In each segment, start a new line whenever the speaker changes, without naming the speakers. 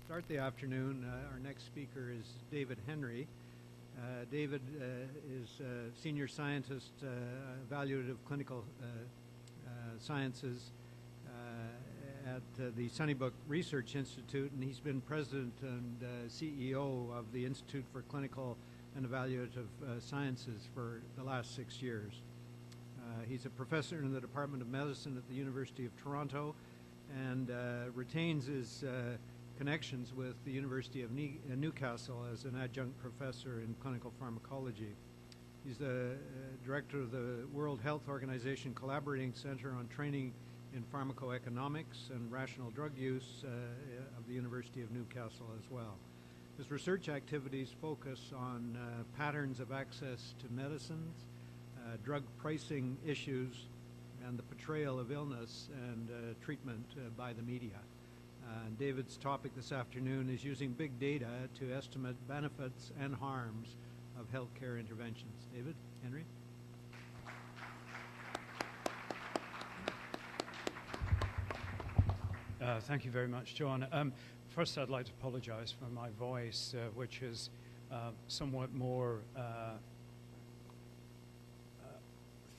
start the afternoon. Our next speaker is David Henry. David is a senior scientist, evaluative clinical sciences at the Sunnybrook Research Institute, and he's been president and CEO of the Institute for Clinical and Evaluative Sciences for the last 6 years. He's a professor in the Department of Medicine at the University of Toronto and retains his connections with the University of Newcastle as an adjunct professor in clinical pharmacology. He's the director of the World Health Organization Collaborating Center on Training in Pharmacoeconomics and Rational Drug Use of the University of Newcastle as well. His research activities focus on patterns of access to medicines, drug pricing issues, and the portrayal of illness and treatment by the media. David's topic this afternoon is using big data to estimate benefits and harms of healthcare interventions. David, Henry?
Thank you very much, John. First, I'd like to apologize for my voice, which is somewhat more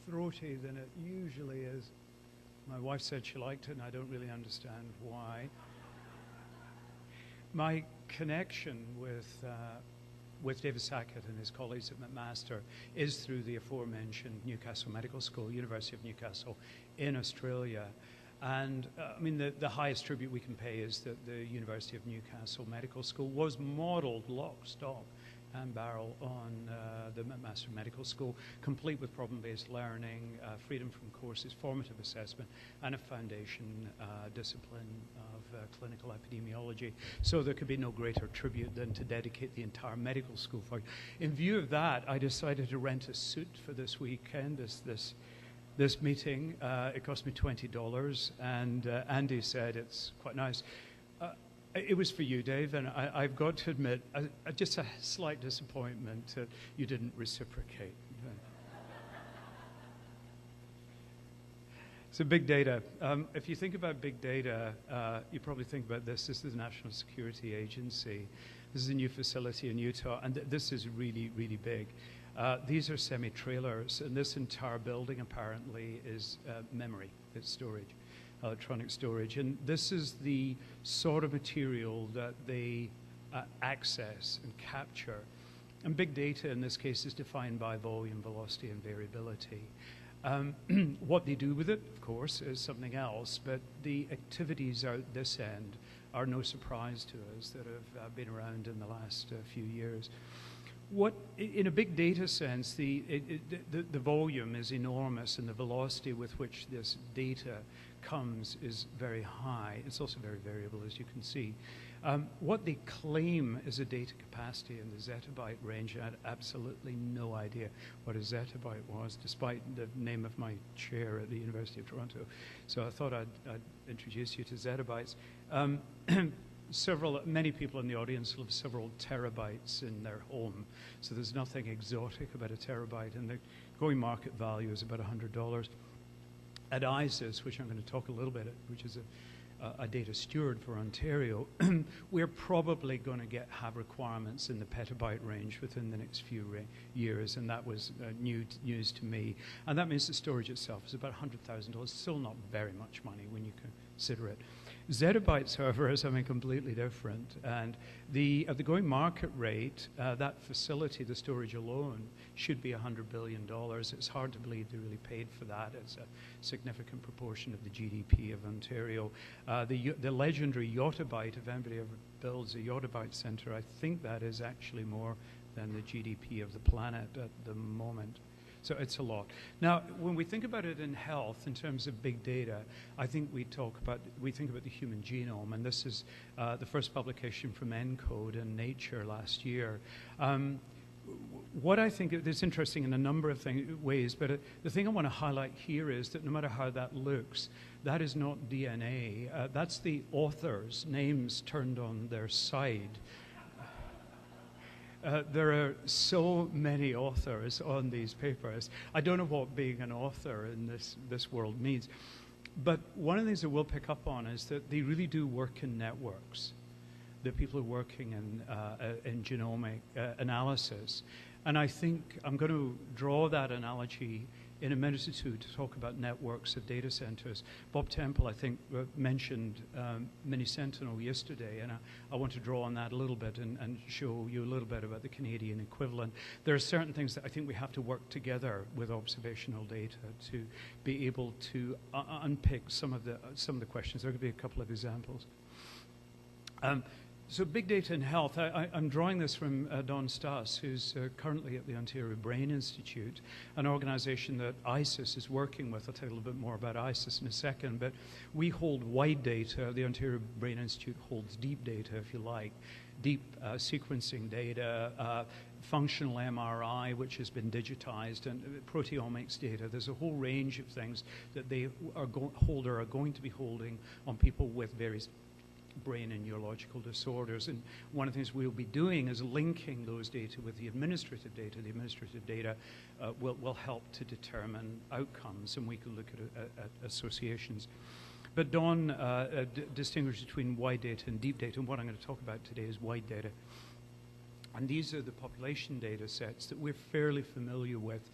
throaty than it usually is. My wife said she liked it, and I don't really understand why. My connection with David Sackett and his colleagues at McMaster is through the aforementioned Newcastle Medical School, University of Newcastle in Australia. And I mean, the highest tribute we can pay is that the University of Newcastle Medical School was modeled lock, stock, and barrel on the McMaster Medical School, complete with problem-based learning, freedom from courses, formative assessment, and a foundation discipline of clinical epidemiology. So there could be no greater tribute than to dedicate the entire medical school for it. In view of that, I decided to rent a suit for this weekend, this meeting. It cost me $20, and Andy said it's quite nice. It was for you, Dave, and I've got to admit, just a slight disappointment that you didn't reciprocate. So big data. If you think about big data, you probably think about this. This is the National Security Agency. This is a new facility in Utah, and this is really, really big. These are semi-trailers, and this entire building apparently is memory, it's storage. Electronic storage, and this is the sort of material that they access and capture. And big data in this case is defined by volume, velocity, and variability. What they do with it, of course, is something else, but the activities out this end are no surprise to us that have been around in the last few years. What, in a big data sense, the volume is enormous, and the velocity with which this data comes is very high. It's also very variable, as you can see. What they claim is a data capacity in the zettabyte range. I had absolutely no idea what a zettabyte was, despite the name of my chair at the University of Toronto. So I thought I'd introduce you to zettabytes. Many people in the audience will have several terabytes in their home, so there's nothing exotic about a terabyte, and the going market value is about $100. At ISIS, which I'm going to talk a little bit about, which is a data steward for Ontario, we're probably going to have requirements in the petabyte range within the next few years, and that was news to me. And that means the storage itself is about $100,000, still not very much money when you consider it. Zettabytes, however, is something completely different, and at the going market rate, that facility, the storage alone, should be $100 billion. It's hard to believe they really paid for that. It's a significant proportion of the GDP of Ontario. The legendary yottabyte, if anybody ever builds a yottabyte center, I think that is actually more than the GDP of the planet at the moment. So it's a lot. Now, when we think about it in health, in terms of big data, I think we think about the human genome, and this is the first publication from ENCODE in Nature last year. What I think is interesting in a number of ways, but the thing I want to highlight here is that no matter how that looks, that is not DNA. That's the authors' names turned on their side. There are so many authors on these papers. I don't know what being an author in this world means. But one of the things that we'll pick up on is that they really do work in networks. the people who are working in genomic analysis. And I think I'm going to draw that analogy in a minute or two to talk about networks of data centers. Bob Temple, I think, mentioned Mini-Sentinel yesterday, and I want to draw on that a little bit and show you a little bit about the Canadian equivalent. There are certain things that I think we have to work together with observational data to be able to unpick some of the questions. There are going to be a couple of examples. So big data in health, I'm drawing this from Don Stas, who's currently at the Ontario Brain Institute, an organization that ISIS is working with. I'll tell you a little bit more about ISIS in a second, but we hold wide data. The Ontario Brain Institute holds deep data, if you like, deep sequencing data, functional MRI, which has been digitized, and proteomics data. There's a whole range of things that they are going to be holding on people with various brain and neurological disorders. And one of the things we'll be doing is linking those data with the administrative data. The administrative data will help to determine outcomes, and we can look at associations. But Don distinguished between wide data and deep data, and what I'm going to talk about today is wide data. And these are the population data sets that we're fairly familiar with.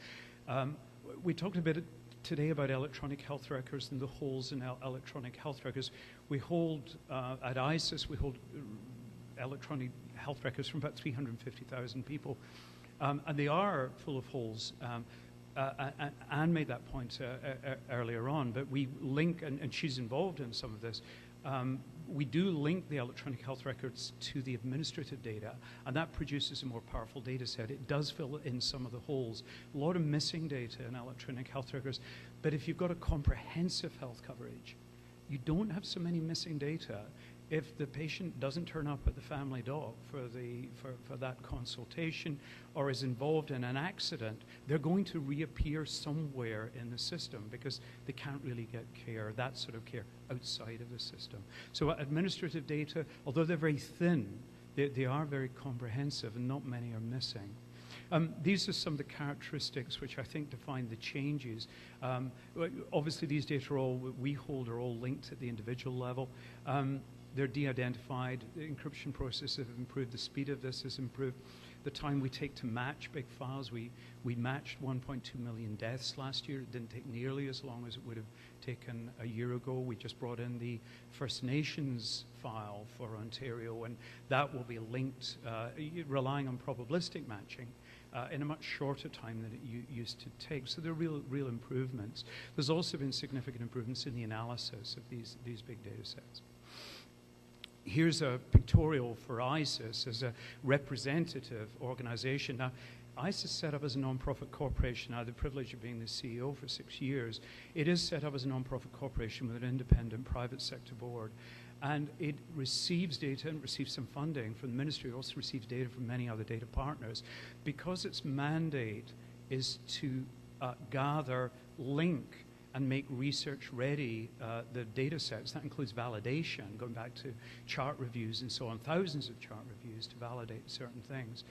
We talked a bit today about electronic health records and the holes in electronic health records. We hold, at ISIS, we hold electronic health records from about 350,000 people. And they are full of holes. Anne made that point earlier on, but we link, and she's involved in some of this, we do link the electronic health records to the administrative data, and that produces a more powerful data set. It does fill in some of the holes. A lot of missing data in electronic health records, but if you've got a comprehensive health coverage, you don't have so many missing data. If the patient doesn't turn up at the family doc for that consultation or is involved in an accident, they're going to reappear somewhere in the system because they can't really get care, that sort of care, outside of the system. So administrative data, although they're very thin, they are very comprehensive, and not many are missing. These are some of the characteristics which I think define the changes. Obviously, these data we hold are all linked at the individual level. They're de-identified. The encryption processes have improved. The speed of this has improved. The time we take to match big files, we matched 1.2 million deaths last year. It didn't take nearly as long as it would have taken a year ago. We just brought in the First Nations file for Ontario, and that will be linked, relying on probabilistic matching, in a much shorter time than it used to take. So there are real improvements. There's also been significant improvements in the analysis of these big data sets. Here's a pictorial for ISIS as a representative organization. Now, ISIS set up as a non-profit corporation. I had the privilege of being the CEO for 6 years. It is set up as a non-profit corporation with an independent private sector board. And it receives data and receives some funding from the ministry. It also receives data from many other data partners. Because its mandate is to gather, link, and make research ready the data sets. That includes validation, going back to chart reviews and so on, thousands of chart reviews to validate certain things.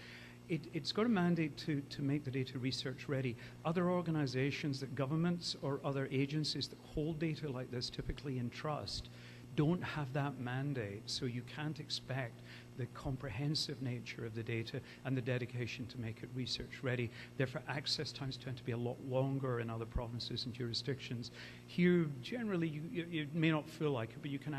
It's got a mandate to make the data research ready. Other organizations, that governments or other agencies that hold data like this, typically in trust, don't have that mandate, so you can't expect the comprehensive nature of the data and the dedication to make it research ready. Therefore, access times tend to be a lot longer in other provinces and jurisdictions. Here, generally, you may not feel like it, but you can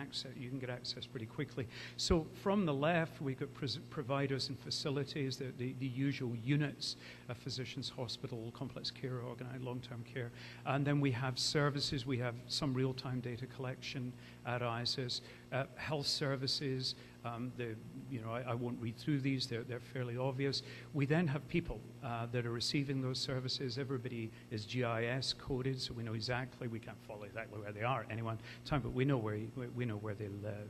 get access pretty quickly. So from the left, we've got providers and facilities, the usual units, a physician's hospital, complex care, organized long-term care. And then we have services. We have some real-time data collection at ISIS, health services. I won't read through these, they're fairly obvious. We then have people that are receiving those services. Everybody is GIS coded, so we know exactly, we can't follow exactly where they are at any one time, but we know where they live.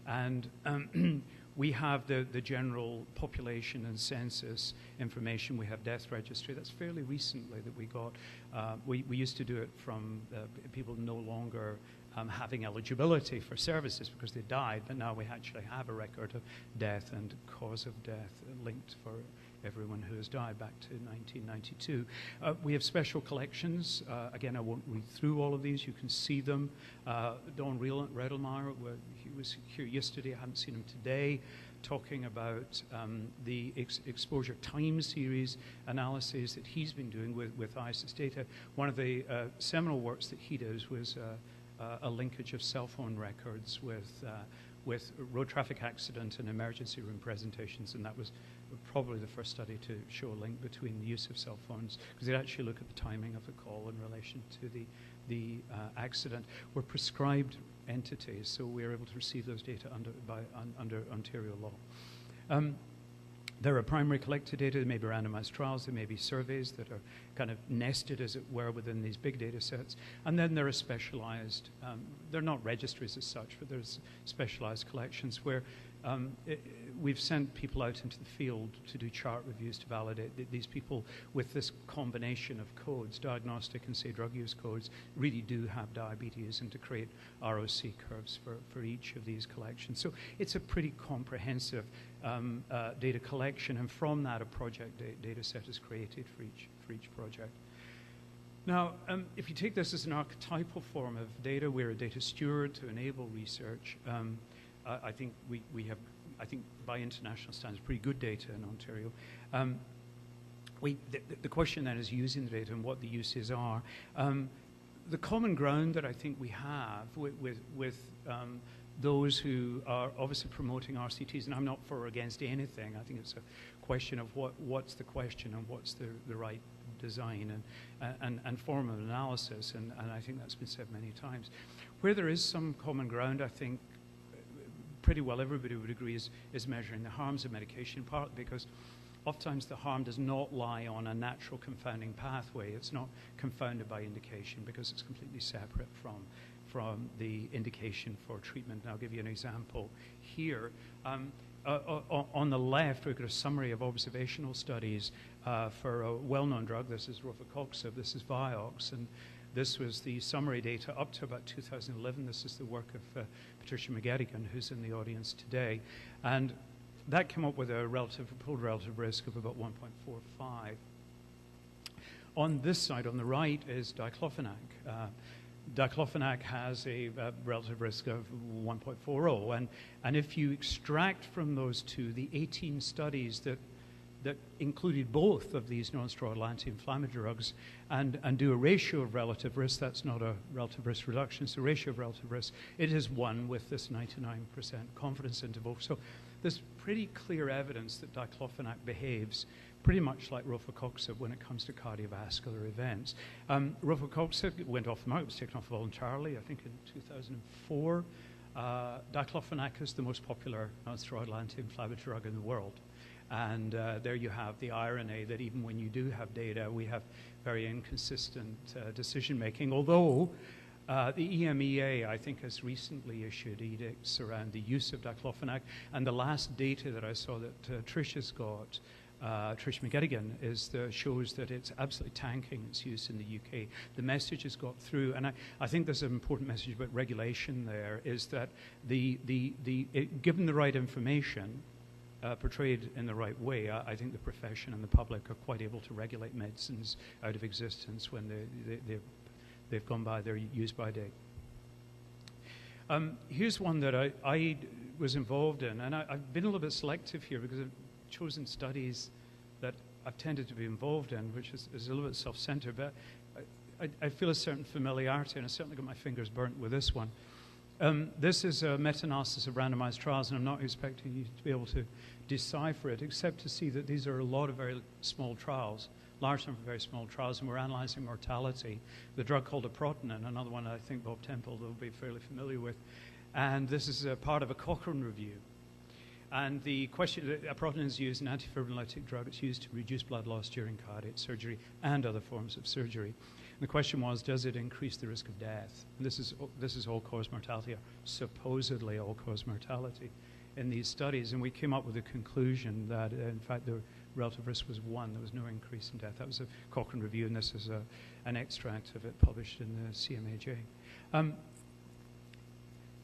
And we have the general population and census information. We have death registry. That's fairly recently that we got. We used to do it from people no longer having eligibility for services because they died, but now we actually have a record of death and cause of death linked for everyone who has died back to 1992. We have special collections. Again, I won't read through all of these. You can see them. Don Redelmeyer, he was here yesterday. I haven't seen him today, talking about the exposure time series analyses that he's been doing with ISIS data. One of the seminal works that he does was a linkage of cell phone records with road traffic accident and emergency room presentations, and that was probably the first study to show a link between the use of cell phones, because they actually look at the timing of the call in relation to the accident. We're prescribed entities, so we're able to receive those data under Ontario law. There are primary collected data, there may be randomized trials, there may be surveys that are kind of nested, as it were, within these big data sets. And then there are specialized, they're not registries as such, but there's specialized collections where we've sent people out into the field to do chart reviews to validate that these people with this combination of codes, diagnostic and, say, drug use codes, really do have diabetes, and to create ROC curves for each of these collections. So it's a pretty comprehensive data collection, and from that a project data set is created for each project. Now, if you take this as an archetypal form of data, we're a data steward to enable research. I think we have, I think by international standards, pretty good data in Ontario. The question then is using the data and what the uses are. The common ground that I think we have with those who are obviously promoting RCTs, and I'm not for or against anything, I think it's a question of what's the question and what's the right design and form of analysis, and I think that's been said many times. Where there is some common ground, I think pretty well everybody would agree is measuring the harms of medication, partly because oftentimes the harm does not lie on a natural confounding pathway. It's not confounded by indication because it's completely separate from the indication for treatment. And I'll give you an example here. On the left, we've got a summary of observational studies for a well-known drug. This is rofecoxib, this is Vioxx, and this was the summary data up to about 2011. This is the work of Patricia McGettigan, who's in the audience today. And that came up with a pooled relative risk of about 1.45. On this side, on the right, is diclofenac. Diclofenac has a relative risk of 1.40. And if you extract from those two the 18 studies that included both of these non-steroidal anti-inflammatory drugs and do a ratio of relative risk, that's not a relative risk reduction, it's a ratio of relative risk, it is 1 with this 99% confidence interval. So there's pretty clear evidence that diclofenac behaves pretty much like rofecoxib when it comes to cardiovascular events. Rofecoxib went off the market, was taken off voluntarily, I think in 2004. Diclofenac is the most popular non-steroidal anti-inflammatory drug in the world. And there you have the irony that even when you do have data, we have very inconsistent decision-making, although the EMEA, I think, has recently issued edicts around the use of diclofenac, and the last data that I saw that Tricia's got, Trish McGettigan, shows that it's absolutely tanking its use in the UK. The message has got through, and I think there's an important message about regulation there, is that given the right information, portrayed in the right way, I think the profession and the public are quite able to regulate medicines out of existence when they've gone by their use-by date. Here's one that I was involved in, and I've been a little bit selective here because I've chosen studies that I've tended to be involved in, which is a little bit self-centered, but I feel a certain familiarity, and I certainly got my fingers burnt with this one. This is a meta-analysis of randomized trials, and I'm not expecting you to be able to decipher it, except to see that these are a lot of very small trials, large number of very small trials, and we're analyzing mortality. The drug called aprotinine, another one I think Bob Temple will be fairly familiar with, and this is a part of a Cochrane review. And the question, aprotinine is used, an antifibrinolytic drug. It's used to reduce blood loss during cardiac surgery and other forms of surgery. And the question was, does it increase the risk of death? And this is all-cause mortality, or supposedly all-cause mortality in these studies. And we came up with a conclusion that, in fact, the relative risk was 1. There was no increase in death. That was a Cochrane review, and this is an extract of it published in the CMAJ.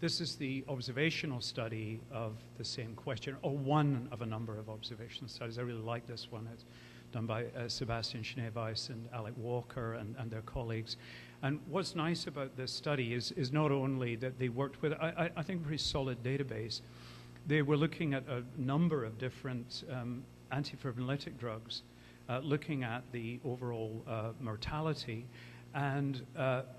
This is the observational study of the same question, or one of a number of observational studies. I really like this one. It's done by Sebastian Schneeweiss and Alec Walker and their colleagues. And what's nice about this study is not only that they worked with, I think, a pretty solid database. They were looking at a number of different antifibrinolytic drugs, looking at the overall mortality and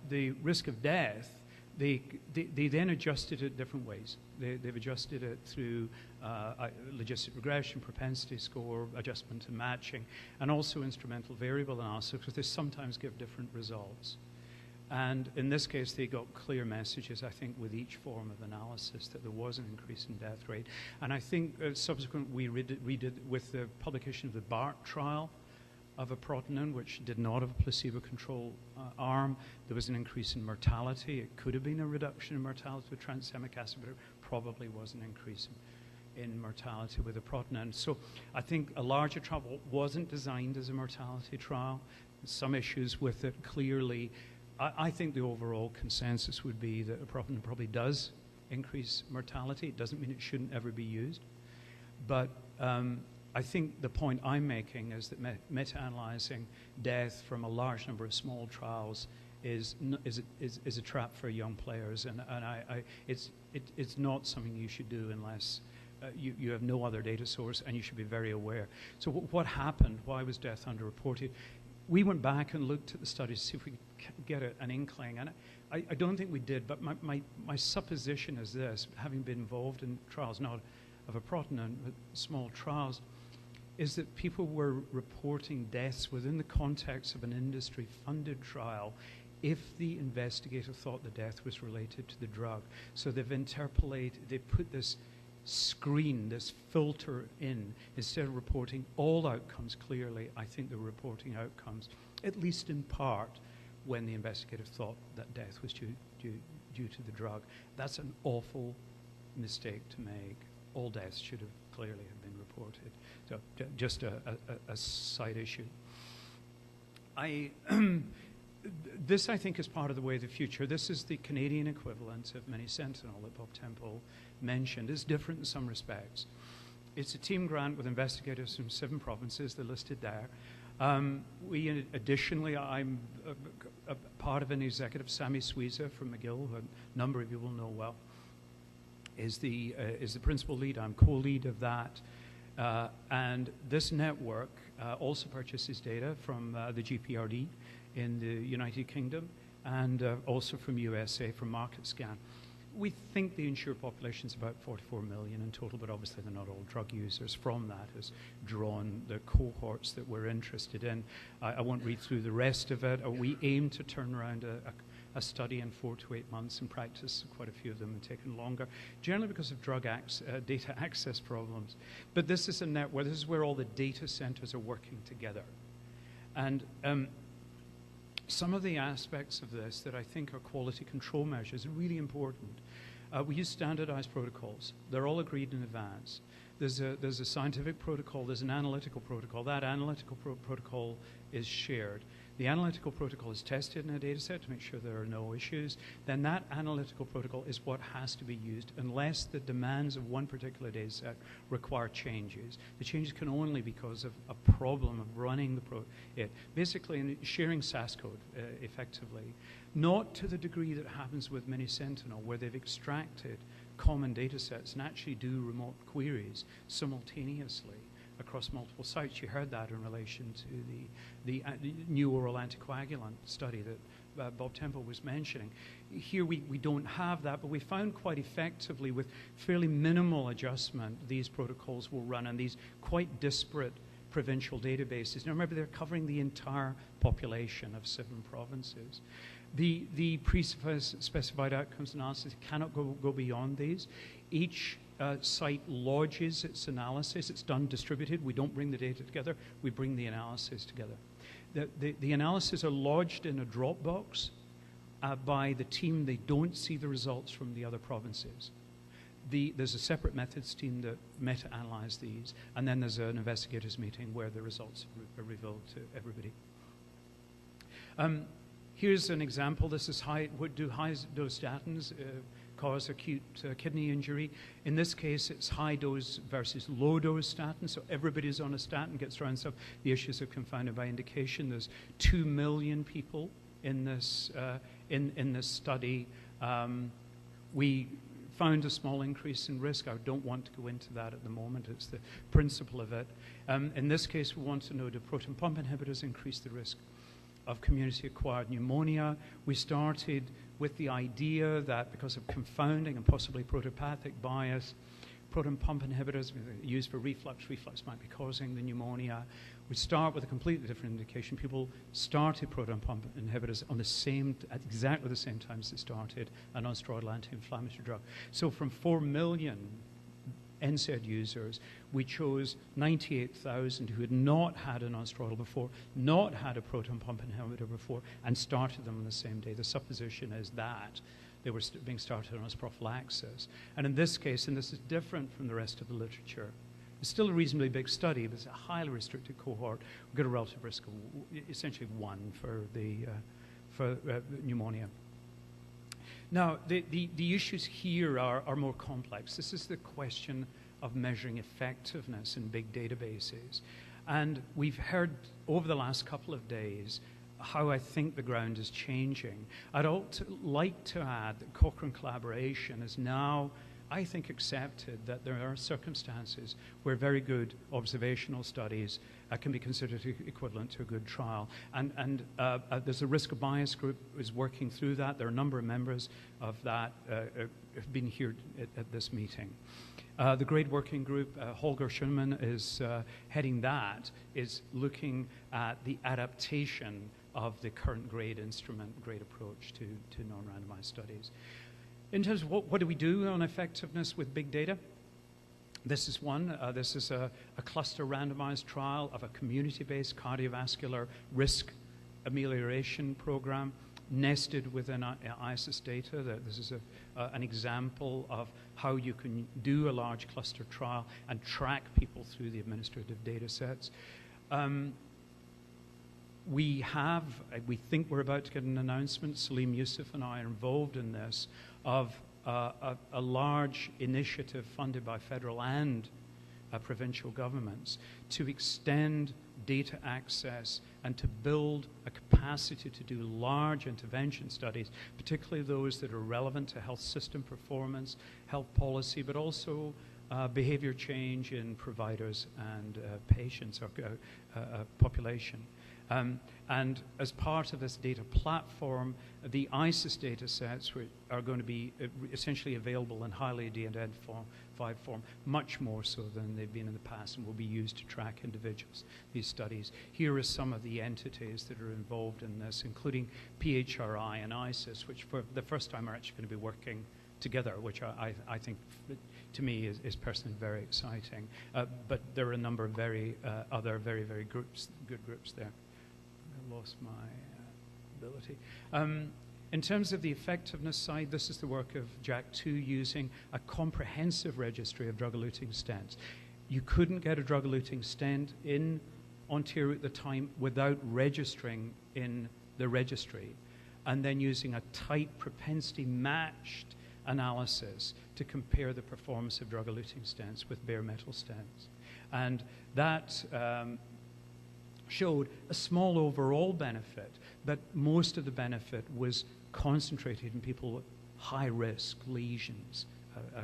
the risk of death. They then adjusted it different ways. They've adjusted it through logistic regression, propensity score, adjustment and matching, and also instrumental variable analysis, because they sometimes give different results. And in this case, they got clear messages, I think, with each form of analysis that there was an increase in death rate. And I think subsequently we redid with the publication of the BART trial of aprotinine, which did not have a placebo-controlled arm. There was an increase in mortality. It could have been a reduction in mortality with tranexamic acid, but it probably was an increase in mortality with aprotinine. So I think a larger trial wasn't designed as a mortality trial. Some issues with it clearly. I think the overall consensus would be that aprotinine probably does increase mortality. It doesn't mean it shouldn't ever be used. But I think the point I'm making is that meta-analyzing death from a large number of small trials is a trap for young players, and it's not something you should do unless you have no other data source, and you should be very aware. So what happened? Why was death underreported? We went back and looked at the studies to see if we could get an inkling, and I don't think we did, but my supposition is this, having been involved in trials, not of aprotinine, but small trials, is that people were reporting deaths within the context of an industry-funded trial if the investigator thought the death was related to the drug. So they've interpolated, they put this screen, this filter in. Instead of reporting all outcomes clearly, I think they're reporting outcomes, at least in part, when the investigator thought that death was due to the drug. That's an awful mistake to make. All deaths should have clearly have been reported. So just a side issue. This, I think, is part of the way of the future. This is the Canadian equivalent of Mini-Sentinel that Bob Temple mentioned. It's different in some respects. It's a team grant with investigators from 7 provinces. They're listed there. Additionally, I'm a part of an executive, Sami Suiza from McGill, who a number of you will know well, is the principal lead. I'm co-lead of that. And this network also purchases data from the GPRD in the United Kingdom and also from USA, from MarketScan. We think the insured population is about 44 million in total, but obviously they're not all drug users. From that has drawn the cohorts that we're interested in. I won't read through the rest of it. We aim to turn around a study in 4 to 8 months. In practice, quite a few of them have taken longer, generally because of data access problems. But this is a network. This is where all the data centers are working together. And some of the aspects of this that I think are quality control measures are really important. We use standardized protocols. They're all agreed in advance. There's a scientific protocol, there's an analytical protocol. That analytical protocol is shared. The analytical protocol is tested in a data set to make sure there are no issues. Then that analytical protocol is what has to be used unless the demands of one particular data set require changes. The changes can only be because of a problem of running it. Basically, in sharing SAS code effectively, not to the degree that happens with Mini-Sentinel, where they've extracted common data sets and actually do remote queries simultaneously across multiple sites. You heard that in relation to the new oral anticoagulant study that Bob Temple was mentioning. Here we don't have that, but we found quite effectively with fairly minimal adjustment, these protocols will run on these quite disparate provincial databases. Now remember, they're covering the entire population of 7 provinces. The pre-specified outcomes analysis cannot go beyond these. Each site lodges its analysis. It's done distributed. We don't bring the data together. We bring the analysis together. The analyses are lodged in a Dropbox by the team. They don't see the results from the other provinces. There's a separate methods team that meta-analyze these, and then there's an investigators meeting where the results are revealed to everybody. Here's an example. This is high-dose statins cause acute kidney injury. In this case, it's high dose versus low dose statin, so everybody's on a statin, gets around stuff. The issues are confounded by indication. There's 2 million people in this, in this study. We found a small increase in risk. I don't want to go into that at the moment. It's the principle of it. In this case, we want to know, do proton pump inhibitors increase the risk of community-acquired pneumonia? We started with the idea that because of confounding and possibly protopathic bias, proton pump inhibitors used for reflux might be causing the pneumonia. We start with a completely different indication. People started proton pump inhibitors on the same, at exactly the same time as they started a non-steroidal anti-inflammatory drug. So from 4 million NSAID users, we chose 98,000 who had not had a non-steroidal before, not had a proton pump inhibitor before, and started them on the same day. The supposition is that they were being started on as prophylaxis. And in this case, and this is different from the rest of the literature, it's still a reasonably big study, but it's a highly restricted cohort. We've got a relative risk of essentially 1 for pneumonia. Now, the issues here are more complex. This is the question of measuring effectiveness in big databases. And we've heard over the last couple of days how I think the ground is changing. I'd like to add that Cochrane collaboration is now, I think, accepted that there are circumstances where very good observational studies can be considered equivalent to a good trial. And there's a risk of bias group is working through that. There are a number of members of that have been here at this meeting. The grade working group, Holger Schoenemann is heading that, is looking at the adaptation of the current grade instrument, grade approach to non-randomized studies. In terms of what do we do on effectiveness with big data? This is one. This is a cluster randomized trial of a community-based cardiovascular risk amelioration program nested within ISIS data. This is an example of how you can do a large cluster trial and track people through the administrative data sets. We think we're about to get an announcement, Salim Yusuf and I are involved in this, of a large initiative funded by federal and provincial governments to extend data access and to build a capacity to do large intervention studies, particularly those that are relevant to health system performance, health policy, but also behavior change in providers and patients or population. And as part of this data platform, the ISIS data sets are going to be essentially available in highly de-identified form, much more so than they've been in the past, and will be used to track individuals, these studies. Here are some of the entities that are involved in this, including PHRI and ISIS, which for the first time are actually going to be working together, which I think, to me, is personally very exciting. But there are a number of other very good groups there. I lost my ability. In terms of the effectiveness side, this is the work of Jack 2 using a comprehensive registry of drug-eluting stents. You couldn't get a drug-eluting stent in Ontario at the time without registering in the registry, and then using a tight propensity matched analysis to compare the performance of drug-eluting stents with bare metal stents. And that showed a small overall benefit, but most of the benefit was concentrated in people with high-risk lesions,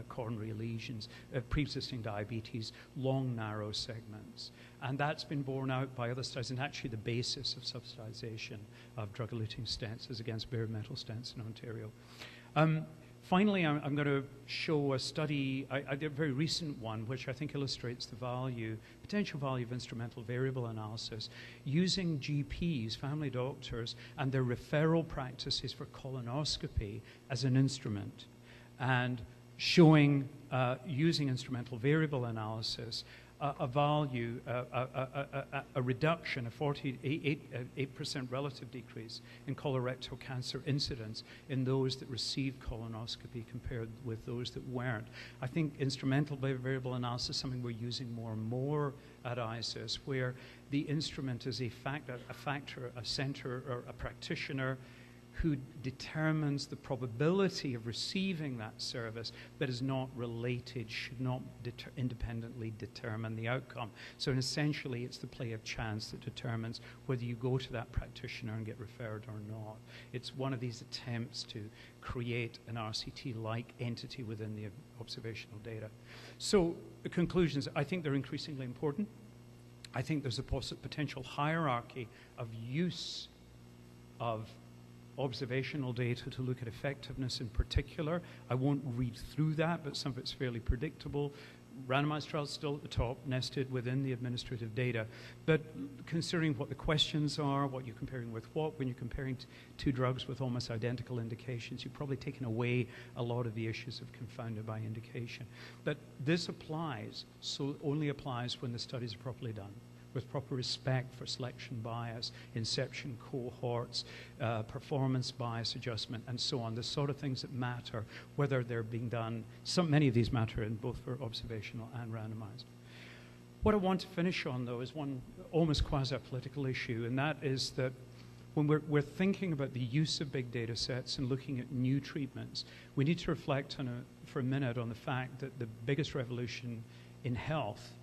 coronary lesions, pre-existing diabetes, long, narrow segments. And that's been borne out by other studies, and actually the basis of subsidization of drug-eluting stents is against bare metal stents in Ontario. Finally, I'm going to show a study, I did a very recent one, which I think illustrates the potential value of instrumental variable analysis, using GPs, family doctors, and their referral practices for colonoscopy as an instrument, and showing, using instrumental variable analysis, a value, a reduction, a 48% relative decrease in colorectal cancer incidence in those that received colonoscopy compared with those that weren't. I think instrumental variable analysis is something we're using more and more at ISIS, where the instrument is a center or a practitioner who determines the probability of receiving that service but is not related, should not independently determine the outcome. So essentially, it's the play of chance that determines whether you go to that practitioner and get referred or not. It's one of these attempts to create an RCT-like entity within the observational data. So the conclusions, I think they're increasingly important. I think there's a potential hierarchy of use of observational data to look at effectiveness in particular. I won't read through that, but some of it's fairly predictable. Randomized trials still at the top, nested within the administrative data. But considering what the questions are, what you're comparing with what, when you're comparing two drugs with almost identical indications, you've probably taken away a lot of the issues of confounded by indication. But this applies, so only applies when the studies are properly done, with proper respect for selection bias, inception cohorts, performance bias adjustment, and so on, the sort of things that matter, whether they're being done. Many of these matter in both for observational and randomized. What I want to finish on, though, is one almost quasi-political issue, and that is that when we're thinking about the use of big data sets and looking at new treatments, we need to reflect for a minute on the fact that the biggest revolution in health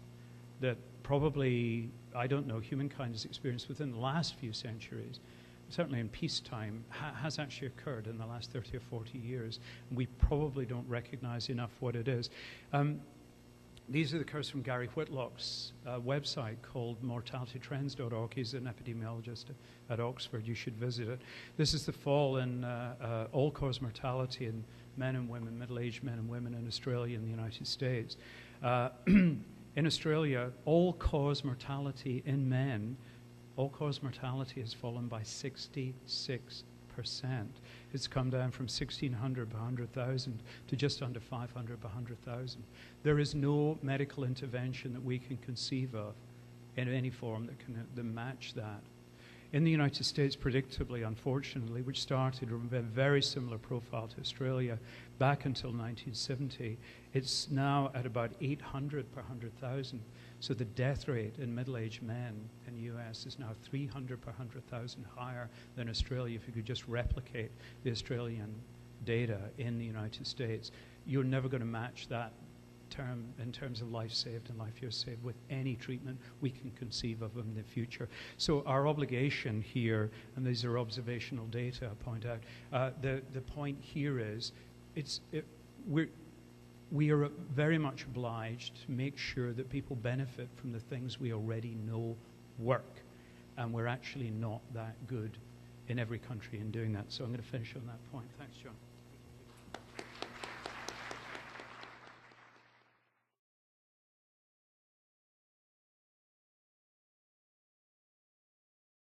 that probably, I don't know, humankind has experienced within the last few centuries, certainly in peacetime, has actually occurred in the last 30 or 40 years. And we probably don't recognize enough what it is. These are the curves from Gary Whitlock's website called mortalitytrends.org. He's an epidemiologist at Oxford. You should visit it. This is the fall in all-cause mortality in men and women, middle-aged men and women in Australia and the United States. In Australia, all-cause mortality in men, all-cause mortality has fallen by 66%. It's come down from 1,600 per 100,000 to just under 500 per 100,000. There is no medical intervention that we can conceive of in any form that can match that. In the United States, predictably, unfortunately, which started with a very similar profile to Australia back until 1970, it's now at about 800 per 100,000. So the death rate in middle-aged men in the US is now 300 per 100,000 higher than Australia. If you could just replicate the Australian data in the United States, you're never going to match that term in terms of life saved and life years saved with any treatment we can conceive of in the future. So our obligation here, and these are observational data, I point out, the point here is we are very much obliged to make sure that people benefit from the things we already know work, and we're actually not that good in every country in doing that. So I'm going to finish on that point. Thanks, John.